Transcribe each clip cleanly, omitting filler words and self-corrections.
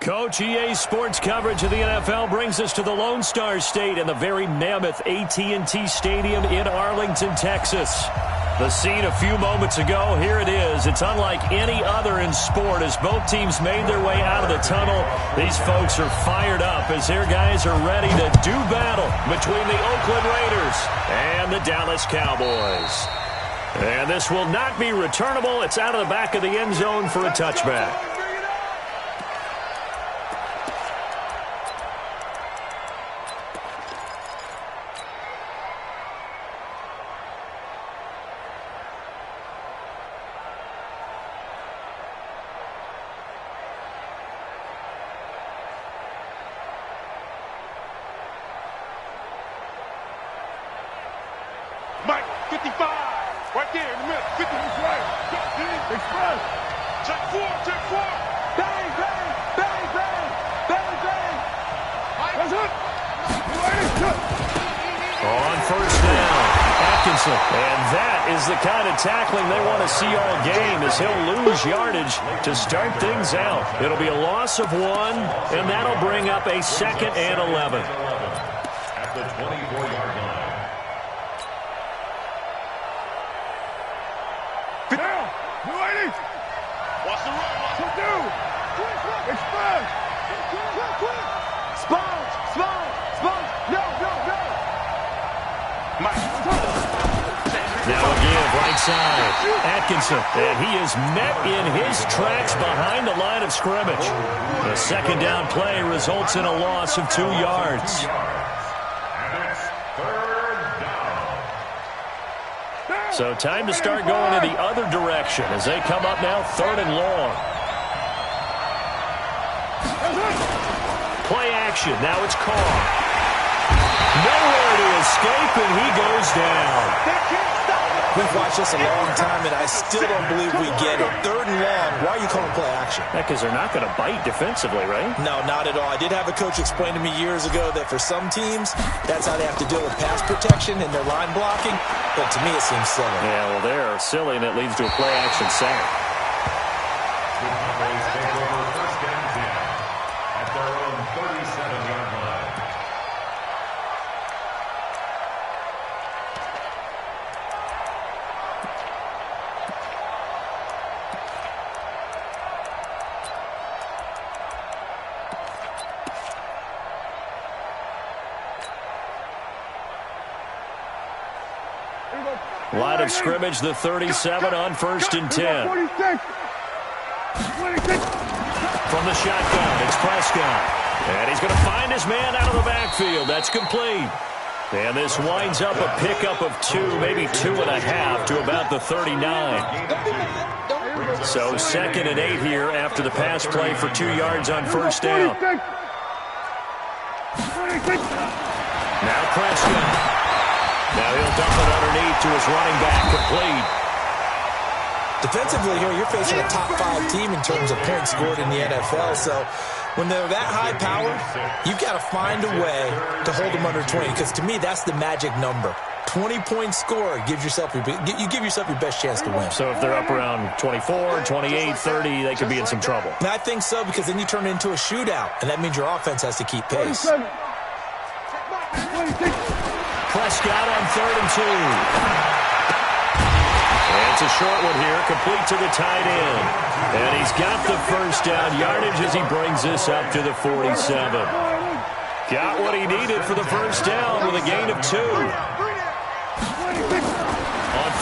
Coach, EA Sports coverage of the NFL brings us to the Lone Star State in the very mammoth AT&T Stadium in Arlington, Texas. The scene a few moments ago, here it is. It's unlike any other in sport as both teams made their way out of the tunnel. These folks are fired up as their guys are ready to do battle between the Oakland Raiders and the Dallas Cowboys. And this will not be returnable. It's out of the back of the end zone for a touchback. Mike, 55, right there in the middle, 50 is right. Express. Check four. Bang, bang, bang, bang, bang, bang. That's it. On first down, Atkinson. And that is the kind of tackling they want to see all game as he'll lose yardage to start things out. It'll be a loss of 1, and that'll bring up a 2nd and 11. At the 24-yard line. Down. New ladies. Watch the run. Watch it do. Express. Sponge. No. Mike. Now again, right side, Atkinson. And he is met in his tracks behind the line of scrimmage. The second down play results in a loss of 2 yards. So time to start going in the other direction as they come up now 3rd and long. Play action. Now it's Carr. Nowhere to escape, and he goes down. We've watched this a long time, and I still don't believe we get it. 3rd and long. Why are you calling play action? Because they're not going to bite defensively, right? No, not at all. I did have a coach explain to me years ago that for some teams, that's how they have to deal with pass protection and their line blocking. But to me, it seems silly. Yeah, well, they're silly, and it leads to a play action sack. The Cowboys take over 1st and 10 at their own 37-yard line. Line of scrimmage, the 37 on 1st and 10. From the shotgun, it's Prescott. And he's going to find his man out of the backfield. That's complete. And this winds up a pickup of 2, maybe 2.5 to about the 39. So 2nd and 8 here after the pass play for 2 yards on 1st down. Now Prescott. Now he'll dump it underneath to his running back, complete. Defensively here, you're facing a top 5 team in terms of points scored in the NFL. So when they're that high powered, you've got to find a way to hold them under 20. Because to me, that's the magic number. 20-point score gives yourself you give yourself your best chance to win. So if they're up around 24, 28, 30, they could be in some trouble. And I think so, because then you turn it into a shootout, and that means your offense has to keep pace. Prescott on 3rd and 2. And it's a short one here, complete to the tight end. And he's got the first down yardage as he brings this up to the 47. Got what he needed for the first down with a gain of 2. On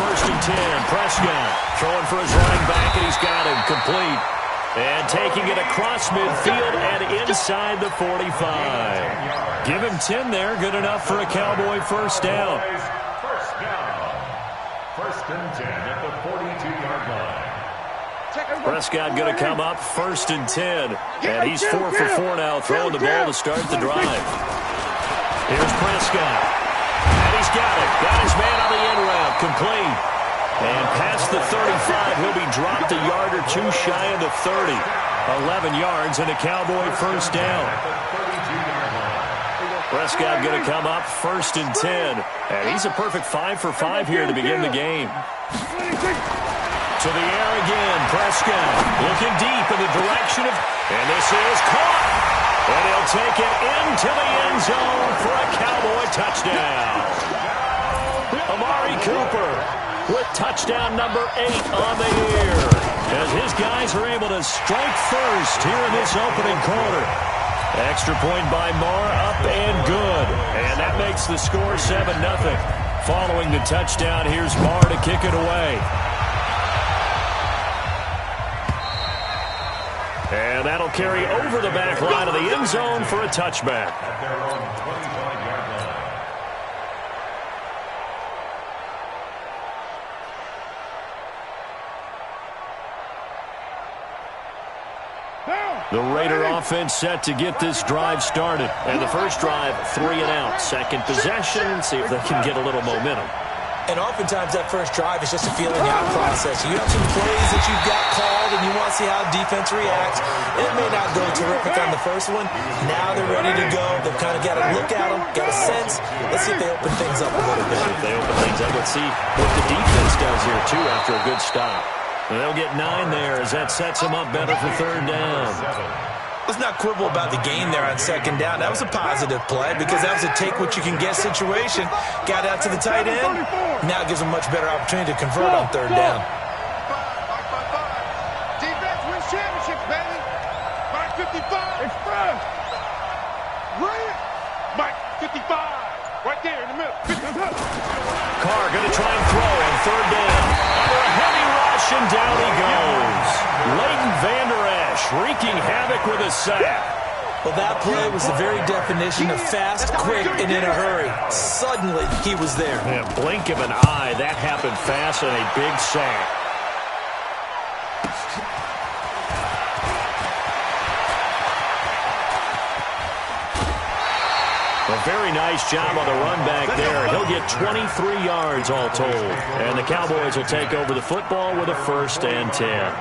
1st and 10, Prescott throwing for his running back, and he's got him complete. And taking it across midfield and inside the 45. Give him 10 there. Good enough for a Cowboy first down. First down. 1st and 10 at the 42-yard line. Prescott going to come up 1st and 10. And he's 4 for 4 now, throwing the ball to start the drive. Here's Prescott. And he's got it. Got his man on the end route. Complete. And past the 35, he'll be dropped a yard or 2 shy of the 30. 11 yards and a Cowboy first down. Prescott going to come up 1st and 10. And he's a perfect 5 for 5 here to begin the game. To the air again. Prescott looking deep in the direction of... And this is caught. And he'll take it into the end zone for a Cowboy touchdown. Amari Cooper with touchdown number 8 on the year, as his guys are able to strike first here in this opening quarter. Extra point by Moore, up and good. And that makes the score 7-0. Following the touchdown, here's Moore to kick it away. And that'll carry over the back line of the end zone for a touchback. At their own 25-yard line. The Raider offense set to get this drive started. And the first drive, 3 and out. Second possession, see if they can get a little momentum. And oftentimes that first drive is just a feeling out process. You have some plays that you've got called and you want to see how defense reacts. It may not go terrific on the first one. Now they're ready to go. They've kind of got to look at them, got a sense. Let's see if they open things up a little bit. If they open things up, let's see what the defense does here, too, after a good stop. And they'll get 9 there as that sets them up better for third down. Let's not quibble about the gain there on second down. That was a positive play because that was a take-what-you-can-get situation. Got out to the tight end. Now it gives them much better opportunity to convert on third down. Defense wins championships, baby. Mike 55. Express. Right. Mike 55. Right there in the middle. Carr going to try and throw on third down. Under a heavy rush, and down he goes. Leighton Vander Esch wreaking havoc with a sack. Well, that play was the very definition of fast, quick, and in a hurry. Suddenly, he was there. Yeah, blink of an eye, that happened fast and a big sack. A very nice job on the run back there. He'll get 23 yards all told. And the Cowboys will take over the football with a 1st and 10.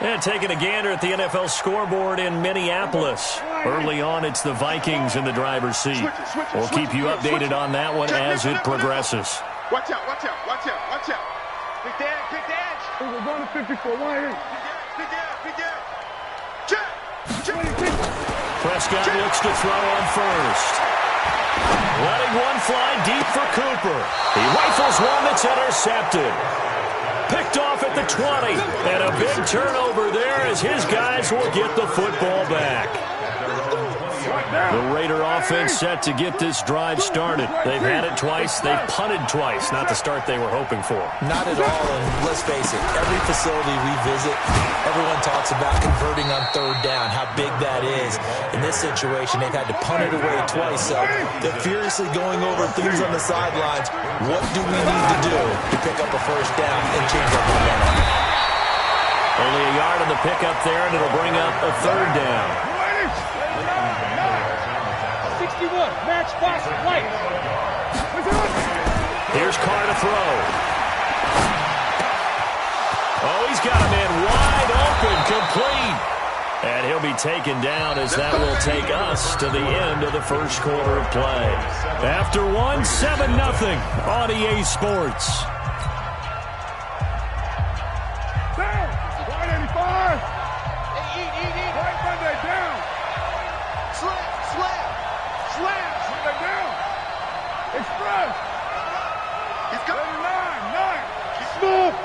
And taking a gander at the NFL scoreboard in Minneapolis. Early on, it's the Vikings in the driver's seat. We'll keep you updated on that one as it progresses. Watch out, watch out, watch out, watch out. Big edge, big edge. We're going to 54, 1 Big edge, big edge. Check, check. Prescott looks to throw on first. Letting one fly deep for Cooper. He rifles one that's intercepted. Picked off at the 20. And a big turnover there as his guys will get the football back. The Raider offense set to get this drive started. They've had it twice. They've punted twice. Not the start they were hoping for. Not at all, and let's face it, every facility we visit, everyone talks about converting on third down, how big that is. In this situation, they've had to punt it away twice, so they're furiously going over things on the sidelines. What do we need to do to pick up a first down and change our momentum? Only a yard on the pickup there, and it'll bring up a third down. 61, match pass, right. Here's Carr to throw. Oh, he's got a man wide open, complete. And he'll be taken down as that will take us to the end of the first quarter of play. After one, 7-0 on EA Sports. Down, 185. Eat. Right Monday, down. Slam. Monday, down. Express. He's got 9. Smooth.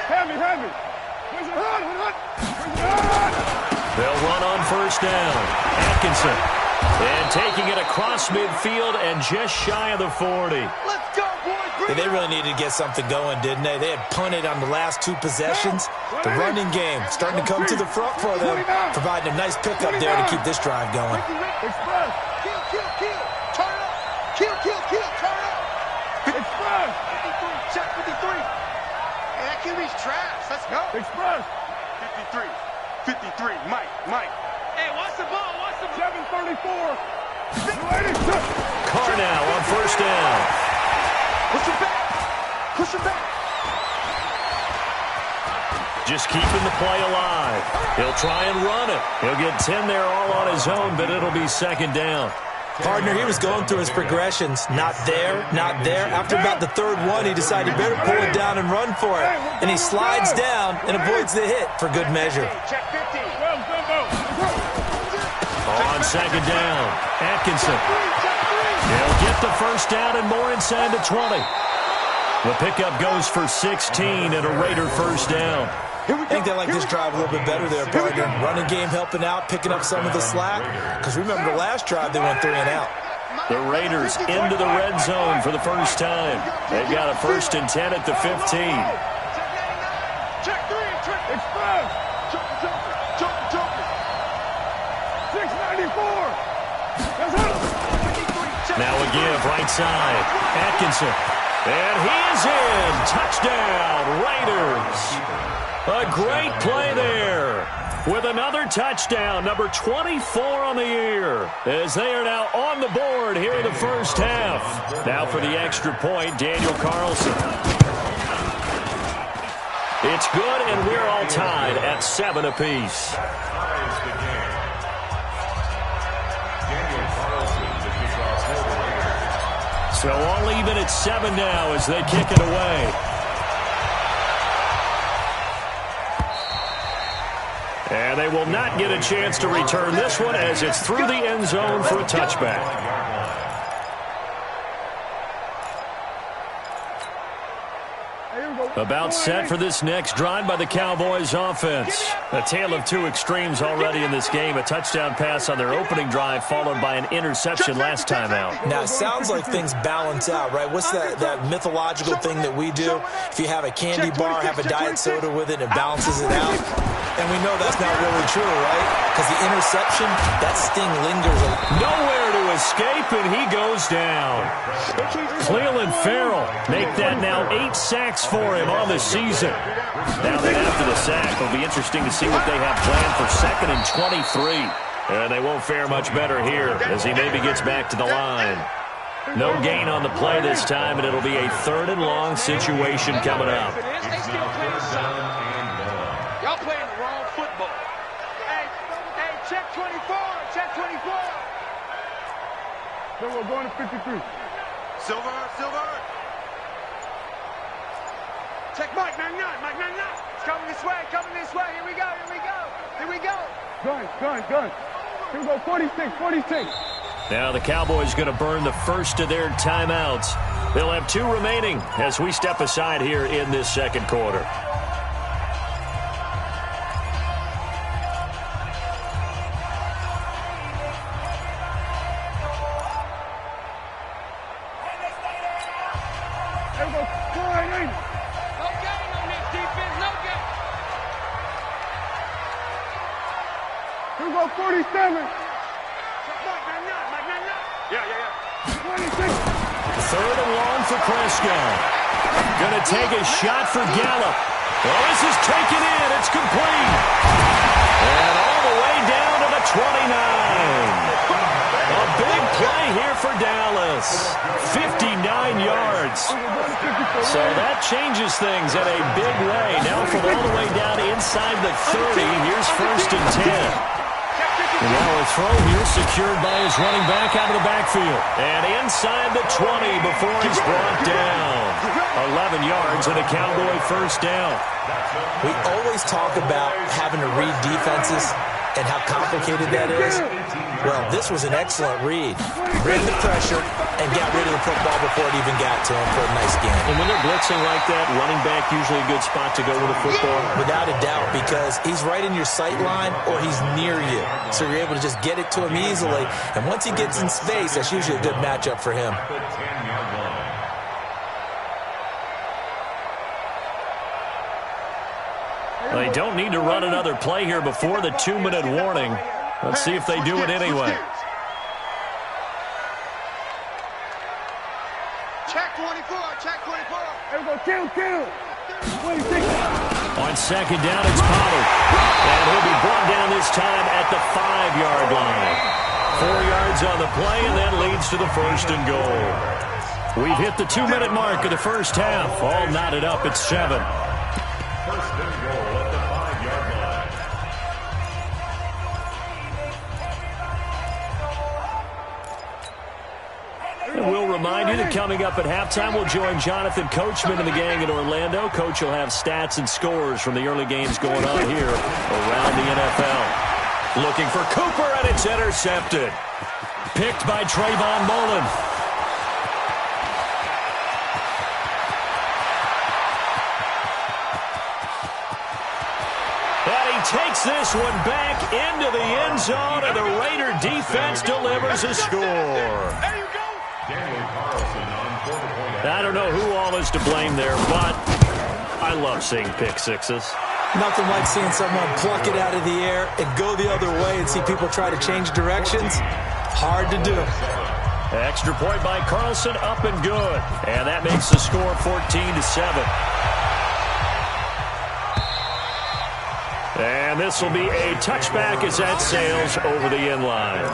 Heavy. Where's it hot? They'll run on first down. Atkinson. And taking it across midfield and just shy of the 40. Let's go, boys. They really needed to get something going, didn't they? They had punted on the last 2 possessions. The running game starting to come to the front for them, providing a nice pickup there to keep this drive going. Express. Kill. Turn up. Kill. Turn up. Express. 53. Check 53. Hey, that QB's trash. Let's go. Express. 53. Mike. Hey, watch the ball. 734. Carr now on first down. Push him back. Just keeping the play alive. He'll try and run it. He'll get 10 there all on his own, but it'll be second down. Partner, he was going through his progressions. Not there, not there. After about the third one, he decided he better pull it down and run for it. And he slides down and avoids the hit for good measure. On second down, Atkinson. He'll get the first down and more inside the 20. The pickup goes for 16 and a Raider first down. I think they like this drive a little bit better there, partner. Running game helping out, picking up some of the slack. Because remember the last drive, they went 3 and out. The Raiders into the red zone for the first time. They've got a 1st and 10 at the 15. Check 3, check express. Jump. 694. Now a give right side. Atkinson. And he is in. Touchdown, Raiders. A great play there with another touchdown, number 24 on the year, as they are now on the board here in the first half. Now for the extra point, Daniel Carlson. It's good, and we're all tied at 7 apiece. So all even at 7 now as they kick it away. And they will not get a chance to return this one as it's through the end zone for a touchback. About set for this next drive by the Cowboys offense. A tale of two extremes already in this game. A touchdown pass on their opening drive followed by an interception last time out. Now, it sounds like things balance out, right? What's that mythological thing that we do? If you have a candy bar, have a diet soda with it, it balances it out. And we know that's not really true, right? Because the interception, that sting lingers. Nowhere to escape, and he goes down. Cleveland Farrell make that now 8 sacks for him on the season. Now that after the sack, it'll be interesting to see what they have planned for 2nd and 23. And they won't fare much better here as he maybe gets back to the line. No gain on the play this time, and it'll be a 3rd and long situation coming up. Y'all playing the wrong football. Hey, check 24, check 24. Then we're going to 53. Silver. Check Mike 99. It's coming this way. Here we go. Gun. Here we go, 46. Now the Cowboys going to burn the first of their timeouts. They'll have 2 remaining as we step aside here in this second quarter. Here we go, 47. Mike 99. Yeah. 26. 3rd and long for Prescott. Going to take a shot for Gallup. Well, this is taken in. It's complete. And all the way down to the 29. A big play here for Dallas. 59 yards. So that changes things in a big way. Now from all the way down inside the 30. Here's 1st and 10. And now a throw here secured by his running back out of the backfield. And inside the 20 before he's brought down. 11 yards and a Cowboy first down. We always talk about having to read defenses and how complicated that is. Well, this was an excellent read. Read the pressure and got rid of the football before it even got to him for a nice gain. And when they're blitzing like that, running back usually a good spot to go with a football? Without a doubt, because he's right in your sight line or he's near you. So you're able to just get it to him easily. And once he gets in space, that's usually a good matchup for him. They don't need to run another play here before the 2-minute warning. Let's see if they do it anyway. Check 24. Here we go, kill. 26. On second down, it's Pollard. And he'll be brought down this time at the 5-yard line. 4 yards on the play, and that leads to the 1st and goal. We've hit the 2-minute mark of the first half. All knotted up at 7. 1st and goal at the 5-yard line. remind you that coming up at halftime, we'll join Jonathan Coachman and the gang in Orlando. Coach will have stats and scores from the early games going on here around the NFL. Looking for Cooper, and it's intercepted. Picked by Trayvon Mullen. And he takes this one back into the end zone, and the Raider defense delivers a score. There you go. I don't know who all is to blame there, but I love seeing pick sixes. Nothing like seeing someone pluck it out of the air and go the other way and see people try to change directions. Hard to do. Extra point by Carlson, up and good. And that makes the score 14-7. And this will be a touchback as that sails over the end line.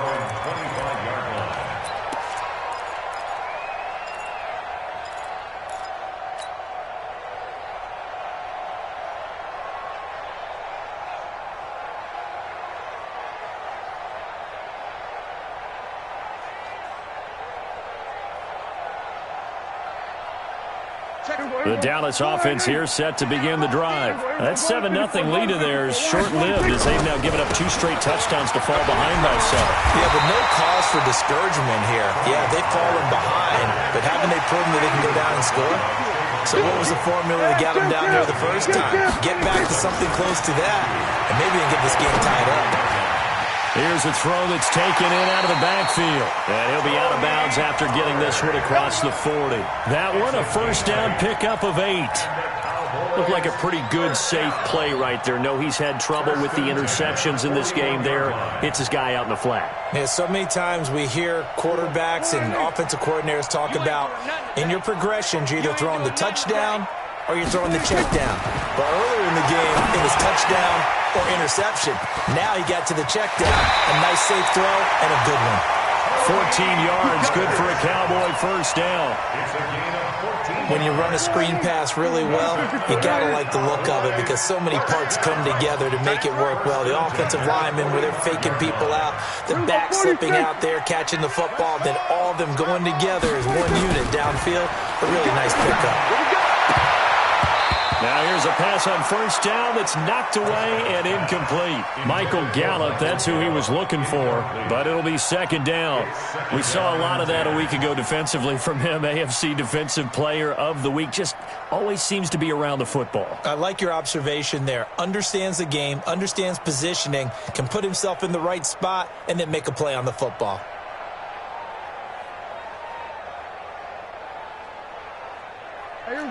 The Dallas offense here set to begin the drive. That 7-0 lead of theirs short-lived as they've now given up 2 straight touchdowns to fall behind by 7. Yeah, but no cause for discouragement here. Yeah, they've fallen behind, but haven't they proven that they can go down and score? So what was the formula that got them down there the first time? Get back to something close to that, and maybe they can get this game tied up. Here's a throw that's taken in out of the backfield. And he'll be out of bounds after getting this one across the 40. That one, a first down pickup of 8. Looked like a pretty good, safe play right there. No, he's had trouble with the interceptions in this game there. Hits his guy out in the flat. Yeah, so many times we hear quarterbacks and offensive coordinators talk about in your progressions, you're either throwing the touchdown or you're throwing the check down. But earlier in the game, it was touchdown or interception. Now he got to the check down. A nice safe throw and a good one. 14 yards, good for a Cowboy first down. When you run a screen pass really well, you got to like the look of it because so many parts come together to make it work well. The offensive linemen, where they're faking people out, the back slipping out there, catching the football, then all of them going together as one unit downfield. A really nice pickup. Now here's a pass on first down that's knocked away and incomplete. Michael Gallup, that's who he was looking for, but it'll be second down. We saw a lot of that a week ago defensively from him. AFC Defensive Player of the Week. Just always seems to be around the football. I like your observation there. Understands the game, understands positioning, can put himself in the right spot, and then make a play on the football.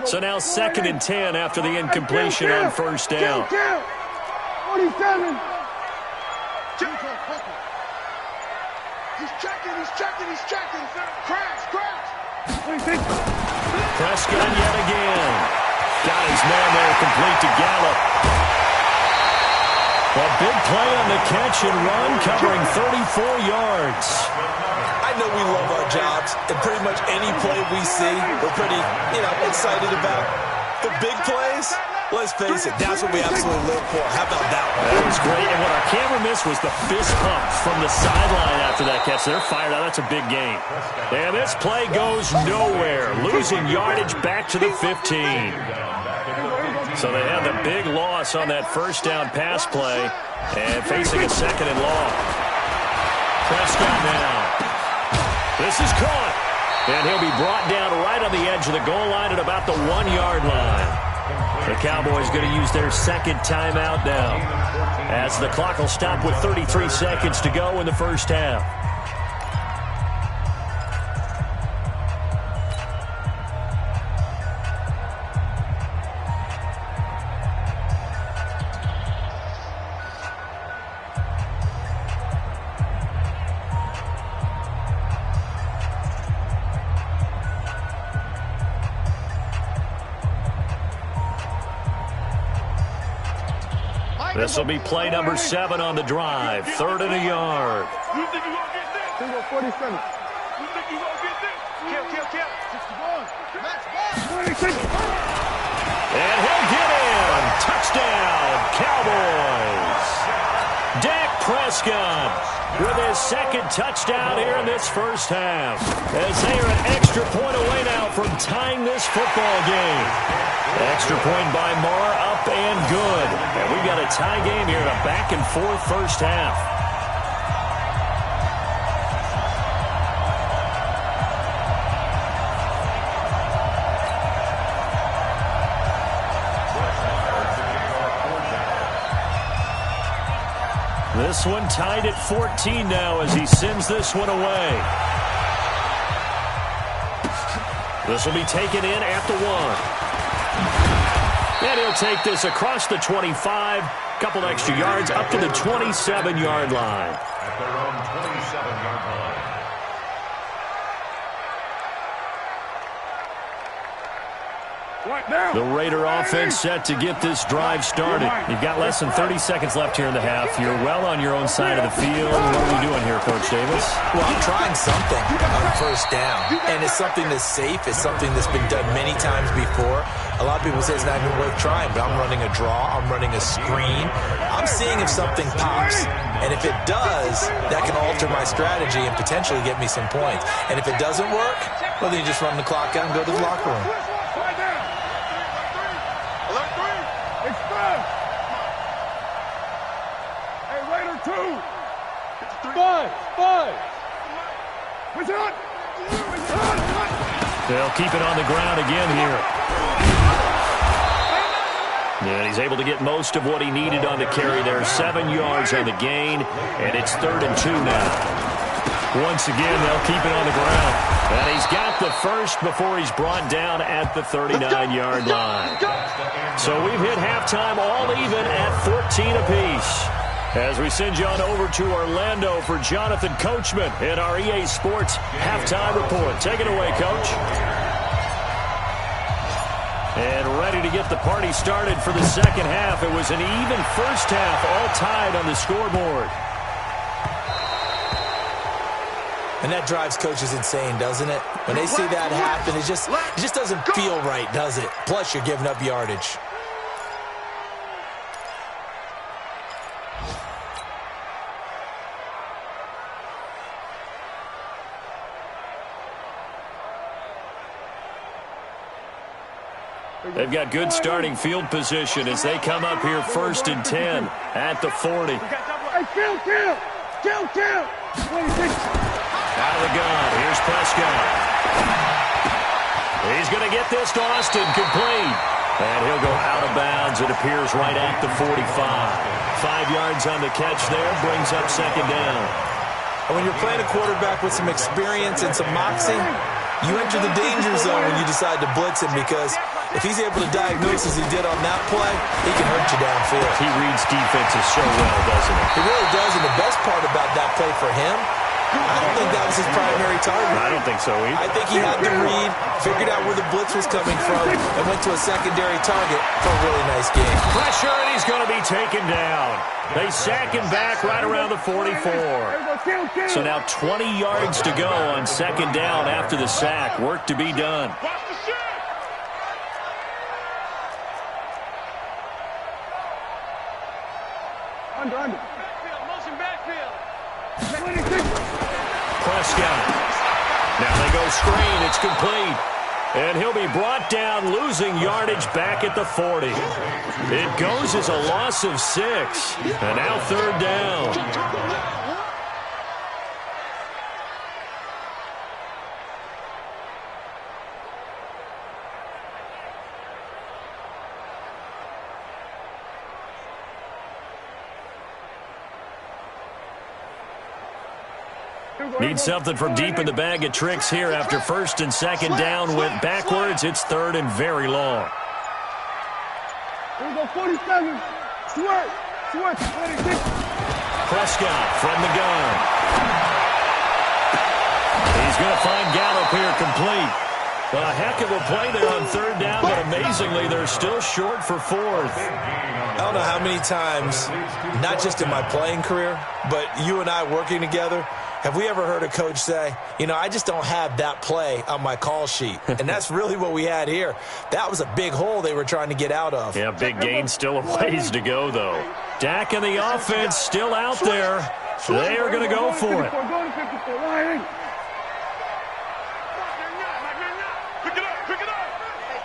So now 2nd and 10 after the incompletion on first down. 47. He's checking. Crash. Prescott yet again. Got his man there, complete to Gallup. A big play on the catch and run, covering 34 yards. I know we love our jobs, and pretty much any play we see, we're pretty, excited about. The big plays, let's face it, that's what we absolutely live for. How about that one? That was great, and what our camera missed was the fist pump from the sideline after that catch. They're fired out. That's a big game. And this play goes nowhere, losing yardage back to the 15. So they had the big loss on that first down pass play and facing a 2nd and long. Prescott now. This is caught, and he'll be brought down right on the edge of the goal line at about the 1-yard line. The Cowboys going to use their 2nd timeout now, as the clock will stop with 33 seconds to go in the first half. This will be play number 7 on the drive. 3rd and a yard. You think you gonna get this? 47. You think you gonna get this? Kill. 61. Match ball. 26. And he'll get in. Touchdown, Cowboys. Dak Prescott with his second touchdown here in this first half. As they are an extra point away now from tying this football game. Extra point by Marr, up and good. And we've got a tie game here in a back-and-forth first half. This one tied at 14 now as he sends this one away. This will be taken in at the 1. And he'll take this across the 25. Couple extra yards up to the 27-yard line. At their own 27-yard line. The Raider offense set to get this drive started. You've got less than 30 seconds left here in the half. You're well on your own side of the field. What are we doing here, Coach Davis? Well, I'm trying something on first down. And it's something that's safe. It's something that's been done many times before. A lot of people say it's not even worth trying, but I'm running a draw. I'm running a screen. I'm seeing if something pops. And if it does, that can alter my strategy and potentially get me some points. And if it doesn't work, well, then you just run the clock out and go to the locker room. They'll keep it on the ground again here. And he's able to get most of what he needed on the carry there. 7 yards on the gain, and it's 3rd and 2 now. Once again, they'll keep it on the ground. And he's got the first before he's brought down at the 39-yard line. So we've hit halftime all even at 14 apiece. As we send you on over to Orlando for Jonathan Coachman in our EA Sports Halftime Report. Take it away, Coach. And ready to get the party started for the second half. It was an even first half, all tied on the scoreboard. And that drives coaches insane, doesn't it? When they see that happen, it just doesn't feel right, does it? Plus, you're giving up yardage. They've got good starting field position as they come up here 1st and 10 at the 40. Out of the gun, here's Prescott. He's going to get this to Austin, complete. And he'll go out of bounds. It appears right at the 45. 5 yards on the catch there, brings up 2nd down. And when you're playing a quarterback with some experience and some moxie, you enter the danger zone when you decide to blitz him, because if he's able to diagnose as he did on that play, he can hurt you downfield. He reads defenses so well, doesn't he? He really does, and the best part about that play for him, I don't think that was his primary target. I don't think so either. I think he had the read, figured out where the blitz was coming from, and went to a secondary target for a really nice game. Pressure, and he's going to be taken down. They sack him back right around the 44. So now 20 yards to go on 2nd down after the sack. Work to be done. Under. Prescott. Now they go screen. It's complete. And he'll be brought down, losing yardage back at the 40. It goes as a loss of 6. And now 3rd down. Need something from deep in the bag of tricks here after 1st and 2nd down. Went backwards. It's 3rd and very long. Here we go, 47. Sweat. 26. Prescott from the gun. He's going to find Gallup here complete. A heck of a play there on 3rd down, but amazingly, they're still short for 4th. I don't know how many times, not just in my playing career, but you and I working together, Have we ever heard a coach say, you know, I just don't have that play on my call sheet? And that's really what we had here. That was a big hole they were trying to get out of. Yeah, big gain, still a ways to go, though. Dak and the offense still out there. They are going to go for it.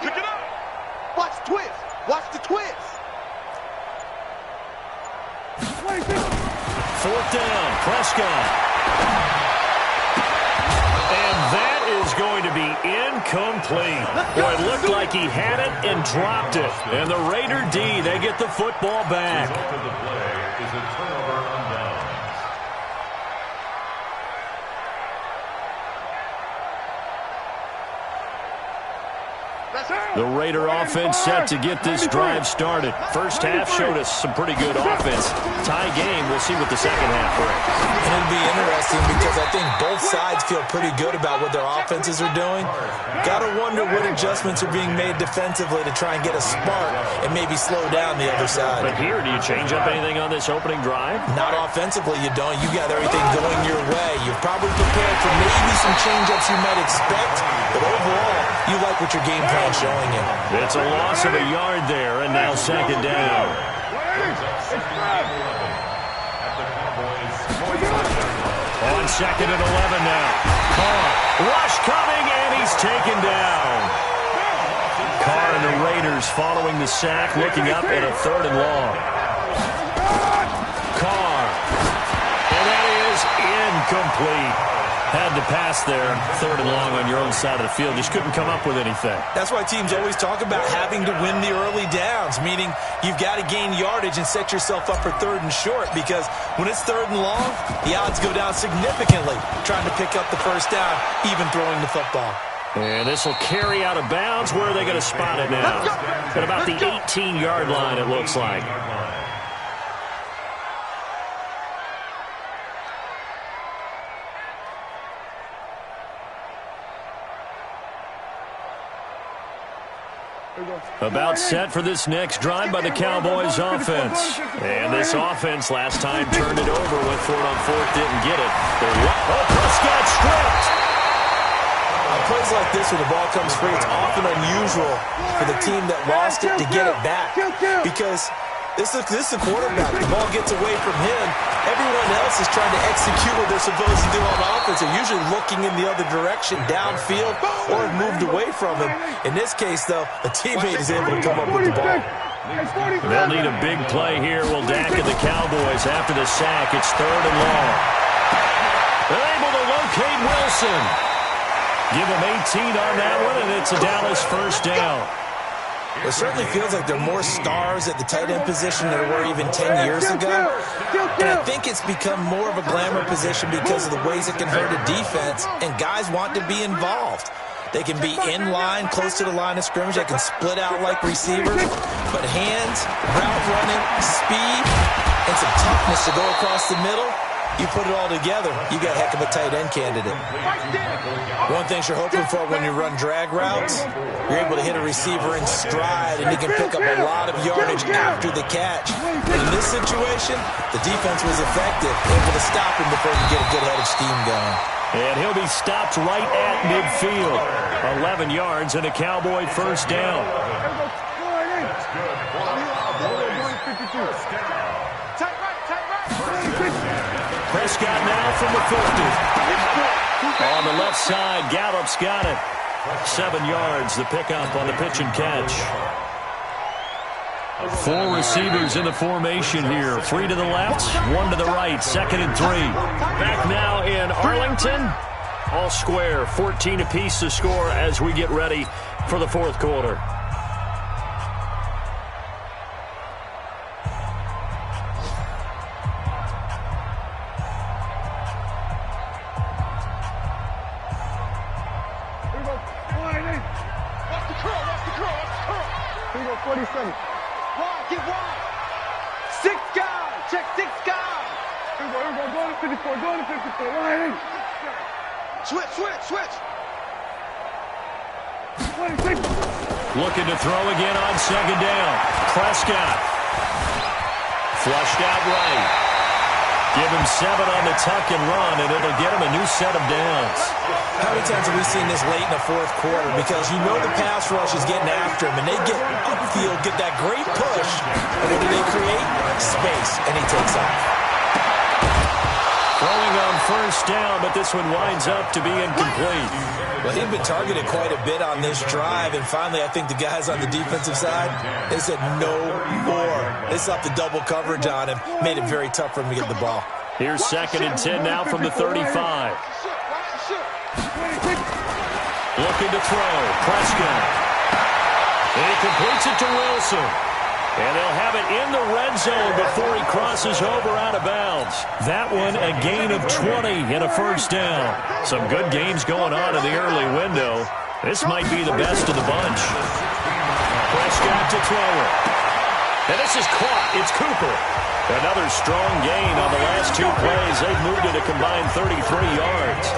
Pick it up. Watch the twist. Watch the twist. Fourth down, Prescott. And that is going to be incomplete. Boy, it looked like he had it and dropped it. And the Raider D, they get the football back. The result of the play is a turnover on downs. The Raider offense set to get this drive started. First half showed us some pretty good offense. Tie game, we'll see what the second half brings. And it'll be interesting because I think both sides feel pretty good about what their offenses are doing. Got to wonder what adjustments are being made defensively to try and get a spark and maybe slow down the other side. But here, do you change up anything on this opening drive? Not offensively, you don't. You got everything going your way. You're probably prepared for maybe some change-ups you might expect, but overall, you like what your game plan's showing you. It's a loss of a yard there, and now second down. On second and 11 now. Carr, rush coming, and he's taken down. Carr and the Raiders following the sack, looking up at a third and long. Carr, and that is incomplete. Had to pass there, third and long on your own side of the field. Just couldn't come up with anything. That's why teams always talk about having to win the early downs, meaning you've got to gain yardage and set yourself up for third and short, because when it's third and long, the odds go down significantly trying to pick up the first down, even throwing the football. And this will carry out of bounds. Where are they going to spot it now? At about the 18-yard line, it looks like. About set for this next drive by the Cowboys offense. And this offense last time turned it over, went for it on fourth, didn't get it. Prescott stripped. On plays like this where the ball comes free, it's often unusual for the team that lost it to get it back. Because this is the quarterback. The ball gets away from him. Everyone else is trying to execute what they're supposed to do on offense. They're usually looking in the other direction, downfield, or have moved away from him. In this case, though, a teammate is able to come up with the ball. They'll need a big play here. Will Dak and the Cowboys after the sack. It's third and long. They're able to locate Wilson. Give him 18 on that one, and it's a Dallas first down. It certainly feels like there are more stars at the tight end position than there were even 10 years ago. And I think it's become more of a glamour position because of the ways it can hurt a defense, and guys want to be involved. They can be in line, close to the line of scrimmage. They can split out like receivers. But hands, route running, speed, and some toughness to go across the middle, you put it all together, you got a heck of a tight end candidate. One thing you're hoping for when you run drag routes, you're able to hit a receiver in stride, and he can pick up a lot of yardage after the catch. And in this situation, the defense was effective, able to stop him before he could get a good head of steam going. And he'll be stopped right at midfield. 11 yards and a Cowboy first down. Prescott now from the 50. On the left side, Gallup's got it. 7 yards, the pickup on the pitch and catch. 4 receivers in the formation here. 3 to the left, 1 to the right. Second and 3. Back now in Arlington. All square, 14 apiece to score as we get ready for the fourth quarter. Switch. Looking to throw again on second down. Prescott. Flushed out right. Give him 7 on the tuck and run, and it'll get him a new set of downs. How many times have we seen this late in the fourth quarter? Because you know the pass rush is getting after him, and they get upfield, get that great push, and what do they create? Space, and he takes off. Throwing on first down, but this one winds up to be incomplete. Well, he'd been targeted quite a bit on this drive, and finally I think the guys on the defensive side, they said no more. They stopped the double coverage on him, made it very tough for him to get the ball. Here's 2nd and 10 now from the 35. Looking to throw. Prescott. And he completes it to Wilson. And they'll have it in the red zone before he crosses over out of bounds. That one a gain of 20 and a first down. Some good games going on in the early window. This might be the best of the bunch. Prescott to throw it. And this is caught. It's Cooper. Another strong gain on the last 2 plays. They've moved it a combined 33 yards.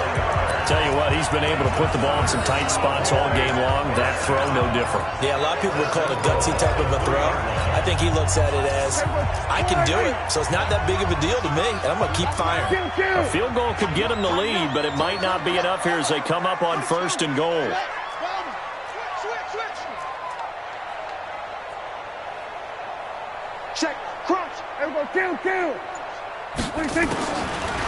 Tell you what, he's been able to put the ball in some tight spots all game long. That throw, no different. Yeah, a lot of people would call it a gutsy type of a throw. I think he looks at it as, I can do it, so it's not that big of a deal to me, and I'm going to keep firing. A field goal could get him the lead, but it might not be enough here as they come up on 1st and goal. Check, crunch, everybody kill. What do you think?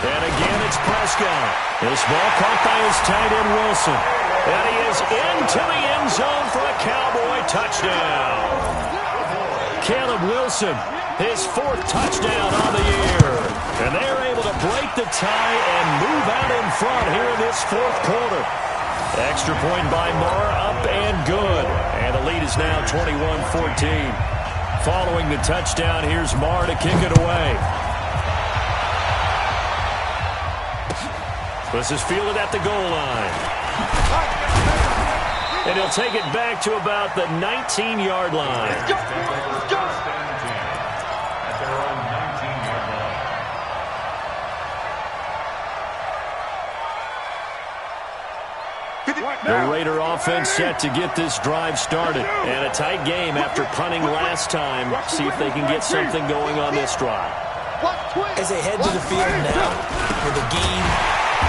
And again, it's Prescott. This ball caught by his tight end, Wilson. And he is into the end zone for a Cowboy touchdown. Caleb Wilson, his 4th touchdown on the year. And they're able to break the tie and move out in front here in this 4th quarter. Extra point by Marr, up and good. And the lead is now 21-14. Following the touchdown, here's Marr to kick it away. This is fielded at the goal line. And he'll take it back to about the 19-yard line. At their own 19-yard line. The Raider offense set to get this drive started. And a tight game after punting last time. See if they can get something going on this drive. As they head to the field now, with the game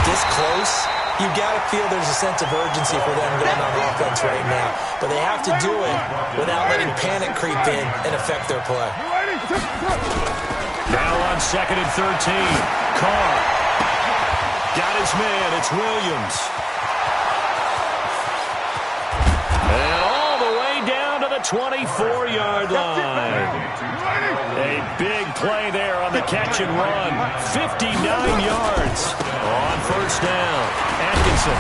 this close, you got to feel there's a sense of urgency for them going on offense right now. But they have to do it without letting panic creep in and affect their play. Now on 2nd and 13. Carr. Got his man. It's Williams. And all the way down to the 24-yard line. A big play there on the catch and run. 59 yards on first down. Atkinson.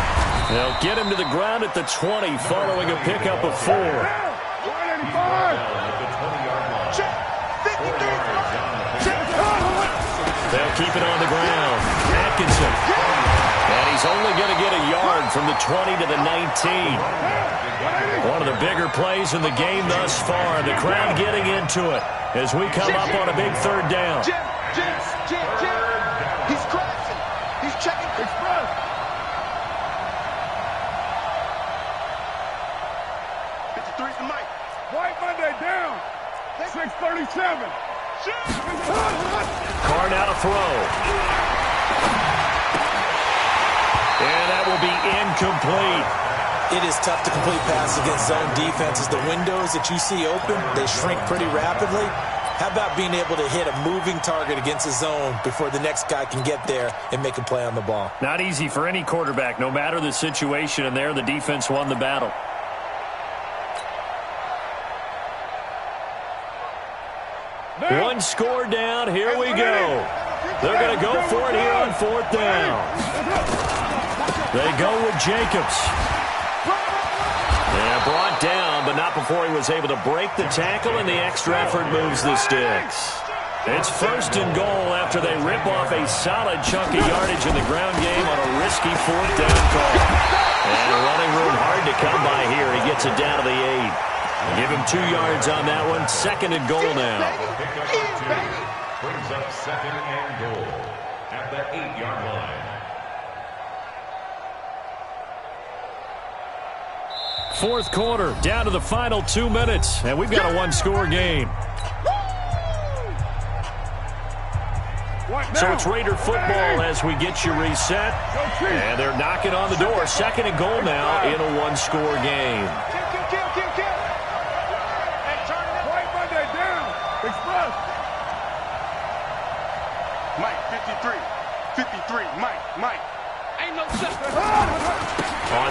They'll get him to the ground at the 20 following a pickup of 4. They'll keep it on the ground. Atkinson. And he's only going to get a yard from the 20 to the 19. One of the bigger plays in the game thus far. The crowd getting into it as we come up on a big 3rd down. Jim. He's crashing. He's checking express. The mic. White Monday down. 6:37. Carr now to throw. And that will be incomplete. It is tough to complete passes against zone defenses. The windows that you see open, they shrink pretty rapidly. How about being able to hit a moving target against a zone before the next guy can get there and make a play on the ball? Not easy for any quarterback, no matter the situation, and there the defense won the battle. One score down, here we go. They're going to go for it here on 4th down. They go with Jacobs. Yeah, brought down, but not before he was able to break the tackle, and the extra effort moves the sticks. It's 1st and goal after they rip off a solid chunk of yardage in the ground game on a risky 4th down call. And running room hard to come by here. He gets it down to the 8. Give him 2 yards on that one. 2nd and goal now. Brings up 2nd and goal at the 8-yard line. 4th quarter, down to the final 2 minutes, and we've got a 1-score game. So it's Raider football as we get you reset. And they're knocking on the door. 2nd and goal now in a one-score game. Mike, 53. 53, Mike. Ain't no On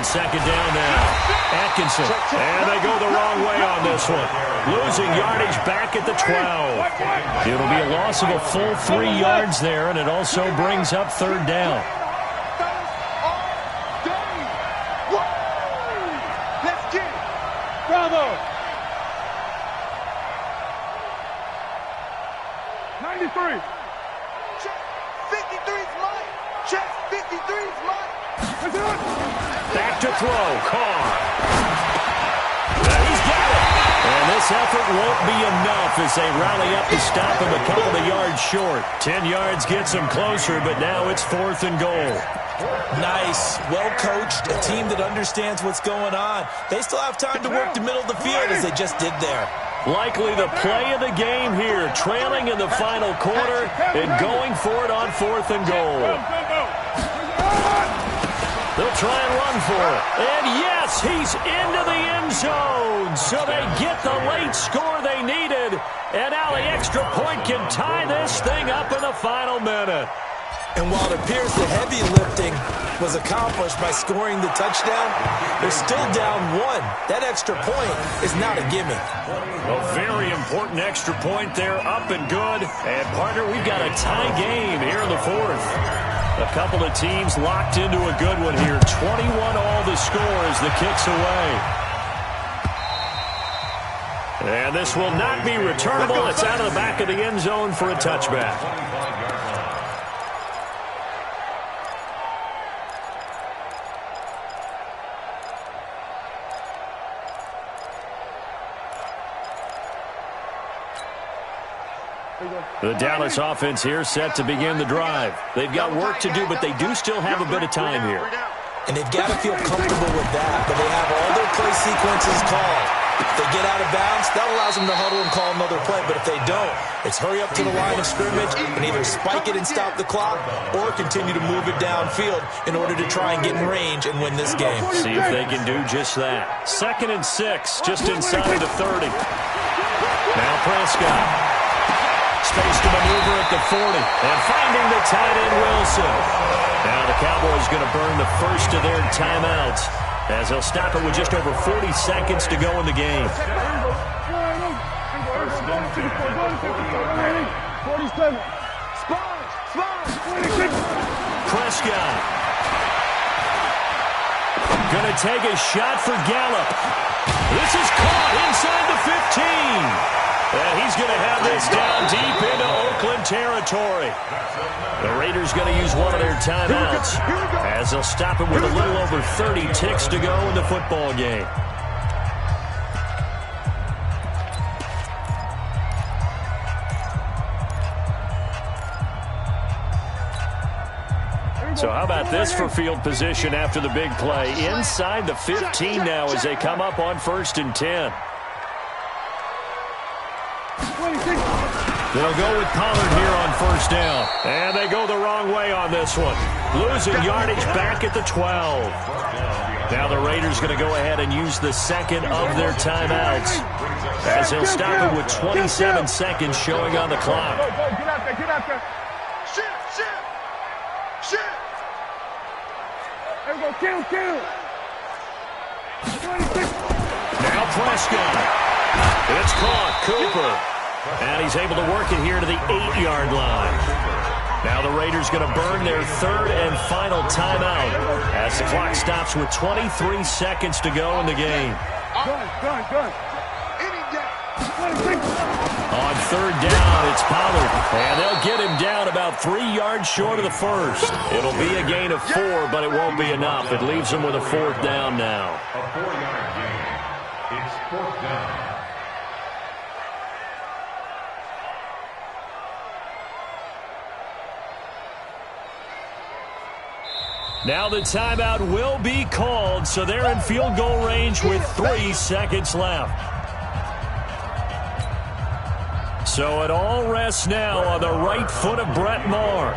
2nd down now. Atkinson. And they go the wrong way on this one. Losing yardage back at the 12. It'll be a loss of a full 3 yards there, and it also brings up 3rd down. Let's get it. Bravo. 93. Check. 53's Mike. Check. 53's Mike. Back to throw. Carr. He's got it. And this effort won't be enough as they rally up to stop him a couple of yards short. 10 yards gets him closer, but now it's 4th and goal. Nice. Well coached. A team that understands what's going on. They still have time to work the middle of the field as they just did there. Likely the play of the game here, trailing in the final quarter and going for it on 4th and goal. They'll try and run for it. And yes, he's into the end zone. So they get the late score they needed. And now the extra point can tie this thing up in the final minute. And while it appears the heavy lifting was accomplished by scoring the touchdown, they're still down 1. That extra point is not a gimme. A very important extra point there, up and good. And, partner, we've got a tie game here in the 4th. A couple of teams locked into a good one here. 21 all the score as the kick's away. And this will not be returnable. It's out of the back of the end zone for a touchback. The Dallas offense here set to begin the drive. They've got work to do, but they do still have a bit of time here. And they've got to feel comfortable with that, but they have all their play sequences called. If they get out of bounds, that allows them to huddle and call another play. But if they don't, it's hurry up to the line of scrimmage and either spike it and stop the clock or continue to move it downfield in order to try and get in range and win this game. See if they can do just that. 2nd and 6, just inside the 30. Now Prescott. Space to maneuver at the 40. And finding the tight end, Wilson. Now the Cowboys going to burn the first of their timeouts as they'll stop it with just over 40 seconds to go in the game. 47. Prescott. Going to take a shot for Gallup. This is caught inside the 15. And he's going to have this down deep into Oakland territory. The Raiders going to use one of their timeouts as they'll stop it with a little over 30 ticks to go in the football game. So how about this for field position after the big play? Inside the 15 now as they come up on 1st and 10. They'll go with Pollard here on 1st down. And they go the wrong way on this one. Losing yardage back at the 12. Now the Raiders going to go ahead and use the 2nd of their timeouts as they'll stop it with 27 seconds showing on the clock. Get out there. Shit. There we go, kill. 26. Now Prescott. It's caught. Cooper. And he's able to work it here to the 8-yard line. Now the Raiders going to burn their 3rd and final timeout as the clock stops with 23 seconds to go in the game. Done. On 3rd down, it's Pollard. And they'll get him down about 3 yards short of the first. It'll be a gain of 4, but it won't be enough. It leaves them with a 4th down now. A 4-yard gain. It's 4th down. Now the timeout will be called, so they're in field goal range with 3 seconds left. So it all rests now on the right foot of Brett Maher.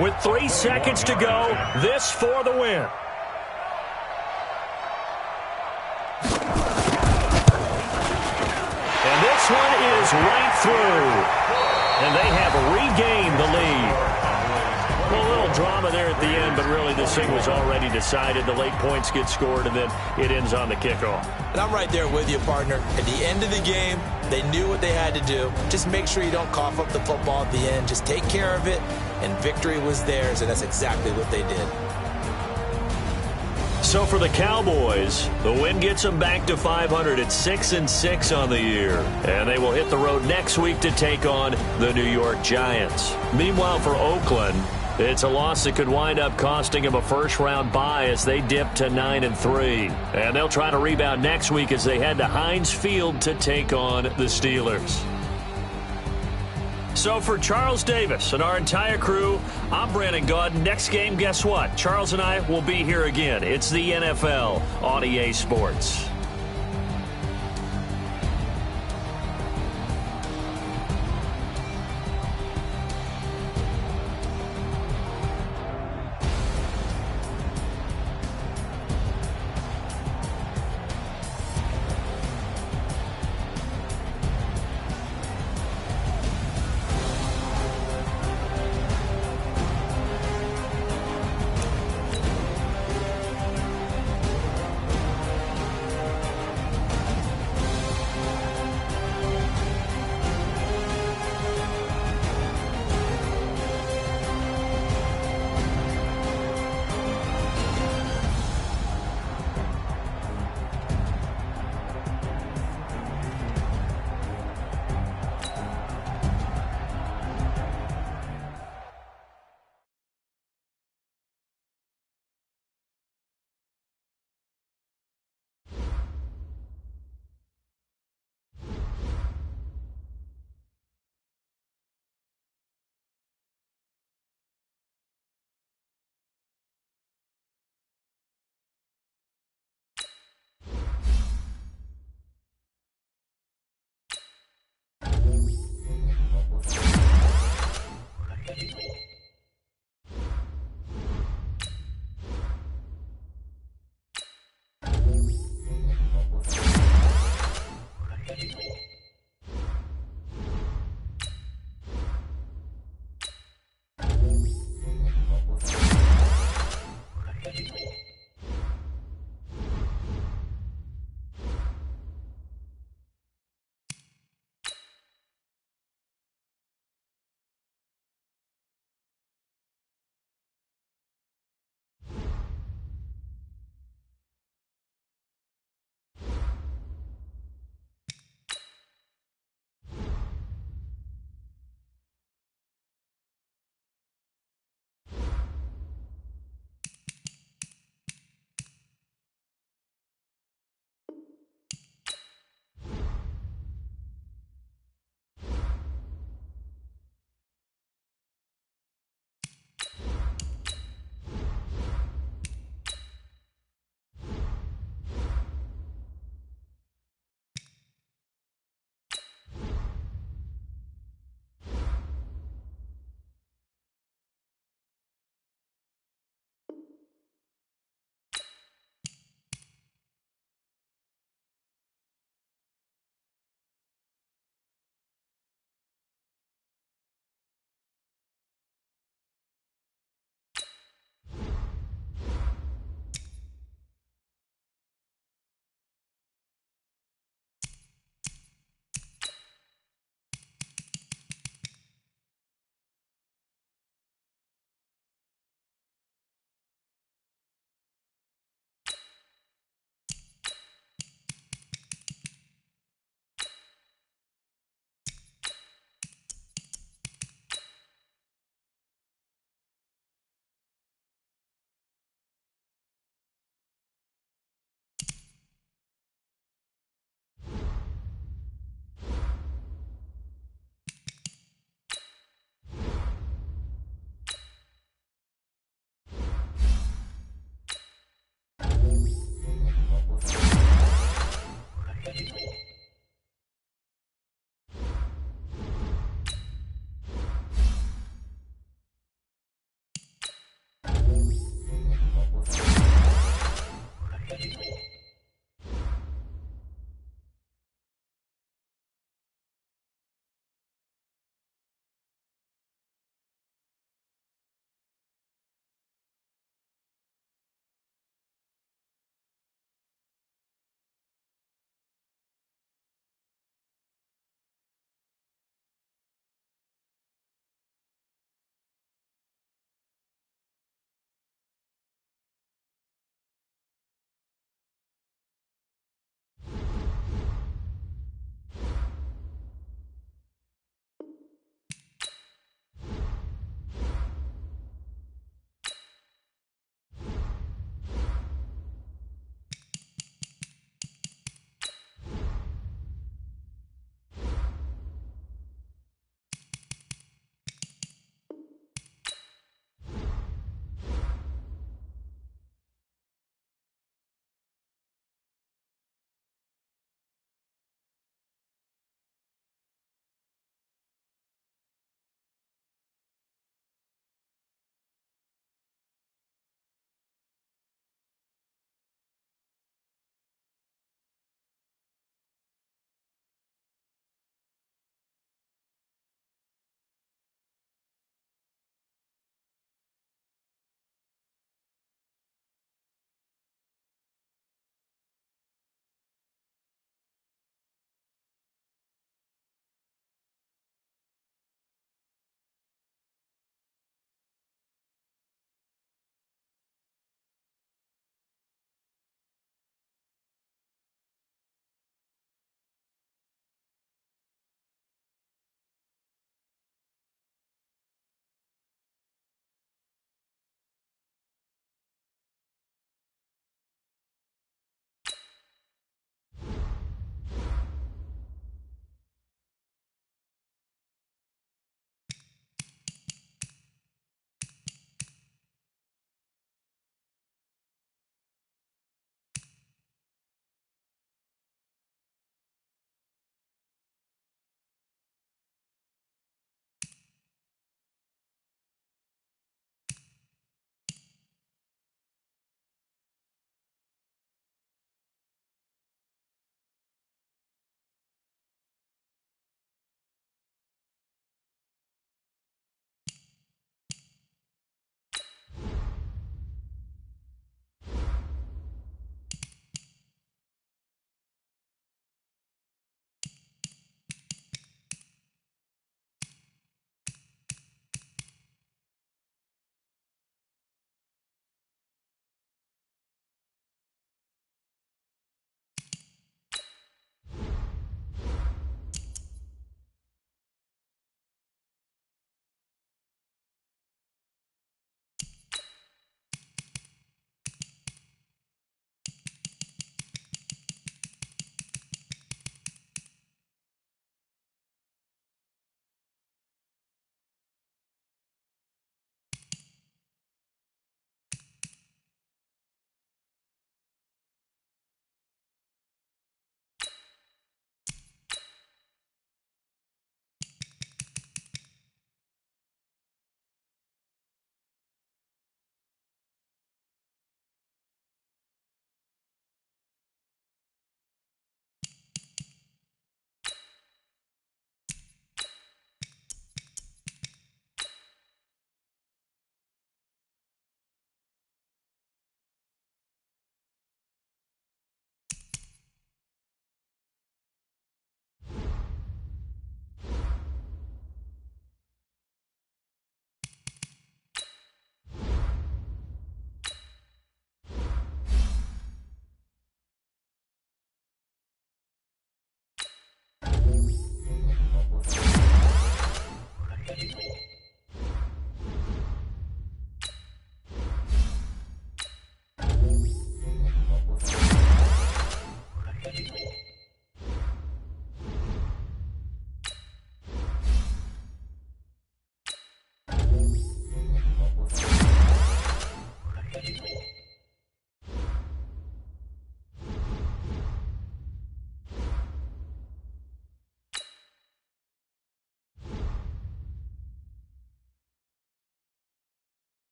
With 3 seconds to go, this for the win. And this one is right through. And they have regained the lead. Well, a little drama there at the end, but really this thing was already decided. The late points get scored, and then it ends on the kickoff. And I'm right there with you, partner. At the end of the game, they knew what they had to do. Just make sure you don't cough up the football at the end. Just take care of it, and victory was theirs, and that's exactly what they did. So for the Cowboys, the win gets them back to 500 at 6-6 on the year. And they will hit the road next week to take on the New York Giants. Meanwhile, for Oakland, it's a loss that could wind up costing them a first-round bye as they dip to 9-3. And they'll try to rebound next week as they head to Heinz Field to take on the Steelers. So for Charles Davis and our entire crew, I'm Brandon Gaudin. Next game, guess what? Charles and I will be here again. It's the NFL on EA Sports.